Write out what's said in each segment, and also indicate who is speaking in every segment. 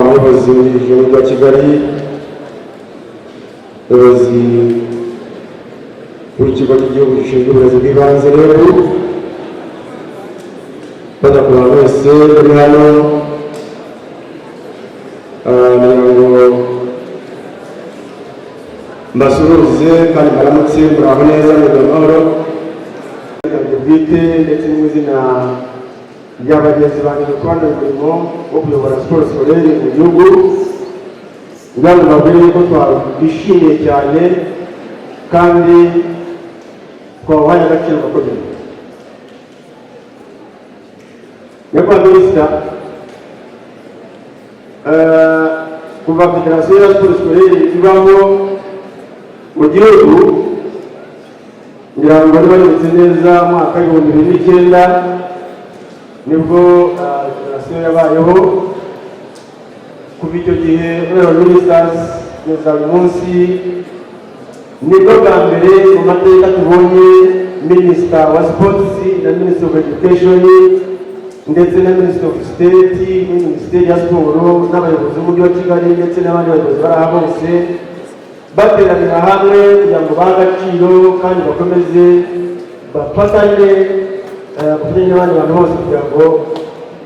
Speaker 1: abayobozi b'igihugu cya Kigali, abayobozi b'ikigo cy'igihugu gishinzwe uburezi bw'ibanze rero bajya ku bantu bose bari hano mbasuhuze kandi baramutse muraho neza mu mahoro bwite ndetse n'izina ry'abagenzi banjye dukorana umurimo wo kuyobora siporo sikorere mu gihugu. Ubwandu babwire yuko twishimiye cyane kandi twabahaye agaciro gakomeye. Nyakubahwa Minisita, kuva federasiyo ya siporo sikorere ibaho mu gihugu ngira ngo bari baributse neza mwaka w'2009 nibwo federasiyo yabayeho. Kuva icyo gihe rero Ministers kugeza uyu munsi nibwo bwa mbere mu mateka tubonye Minister wa Sports na Minister of Education ndetse na Minister of State Minisiteri ya Siporo n'abayobozi b'umujyi wa Kigali ndetse n'abandi bayobozi bari aha bose bateranira hamwe kugira ngo bahe agaciro kandi bakomeze bafatanye kugira n'abandi bantu bose kugira ngo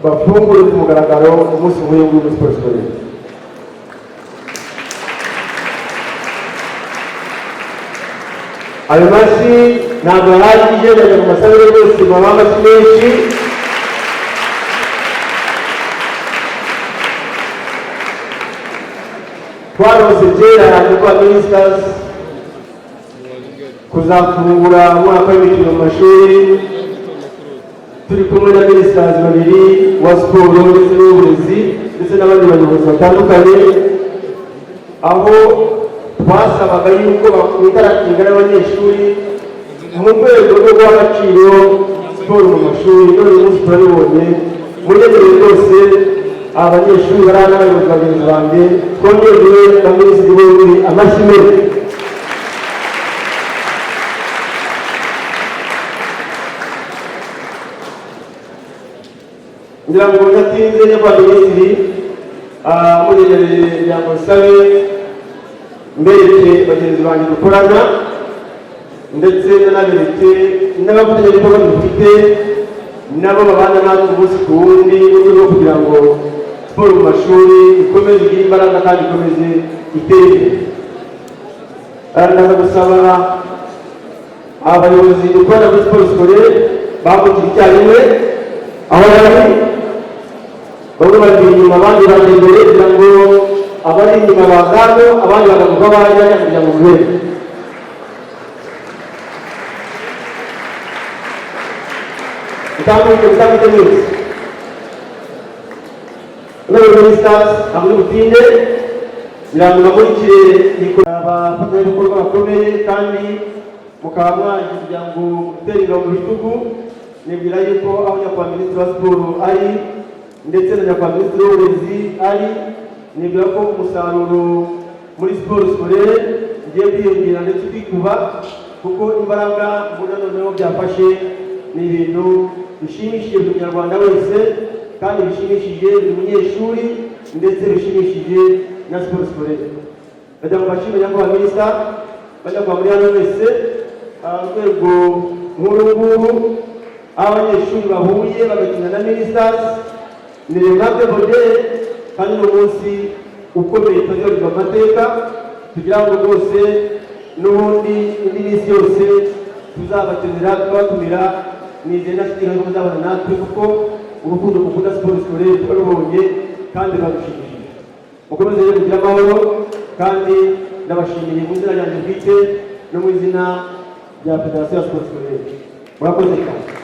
Speaker 1: bafungure ku mugaragaro umunsi nk'uyu nguyu muri siporo sikorere. Ayo mashyi ntabwo ahagije, bajya mu masabire yose baba amashyi menshi. Twarose kera nyakubahwa Ministers kuzafungura umwaka w'imikino mu mashuri turi kumwe na Ministers babiri wa siporo ndetse n'uburezi ndetse n'abandi bayobozi batandukanye, aho twasabaga yuko bakwitarikira n'abanyeshuri mu rwego rwo guha agaciro siporo mu mashuri. None uyu munsi turabibonye muregereye rwose abanyeshuri bari hano n'abayobozi bagenzi banjye twongereye na Minisitiri w'Uburezi amashyi menshi. Ngira ngo natinze nyakubahwa Minisitiri muregereye kugira ngo nsabe mbereke bagenzi banjye dukorana ndetse n'abereke n'abafatanyabikorwa dufite nabo babana natwe umunsi ku wundi mu rwego rwo kugira ngo siporo mu mashuri ikomeze igire imbaraga kandi ikomeze itere imbere. Ndaza gusaba abayobozi dukorana muri siporo sikorere bahagurukira icyarimwe aho bari, bamwe bari inyuma abandi bari imbere kugira ngo abari inyuma bagano abandi bagavuga bajya kugira ngo mubere. Utambuke neza. Ministers hamwe butinde ngira ngo bakurikire abafatanyabikorwa bakomeye kandi mukaba mwaje kugira ngo mutere ingabo mu bitugu. Nibwira yuko aho nyakubahwa Minisitiri wa Siporo ari ndetse na nyakubahwa Minisitiri w'Uburezi ari, nibwira ko umusaruro muri siporo sikorere ugiye kwiyongera ndetse kwikuba, kuko imbaraga mbona noneho byafashe ni ibintu bishimishije buri munyarwanda wese kandi bishimishije buri munyeshuri ndetse bishimishije na siporo sikorere. Bajya mu bashimira nyakubahwa Minisita, bajya kwa muri hano wese urwego nk'uru nguru aho abanyeshuri bahuye bagakina na Ministers ni remarque modèle kandi uno munsi ukomeye tuzabirwa amateka kugira ngo rwose n'ubundi indi minsi yose tuzabakenera tubatumira. Nizeye nashyikirizwa ko muzabana natwe kuko urukundo mukunda siporo sikorere twarubonye kandi barushimishije. Mukomeze rero kugira amahoro kandi ndabashimiye mu izina ryanjye bwite no mu izina rya Federasiyo ya Siporo Sikorere. Murakoze cyane.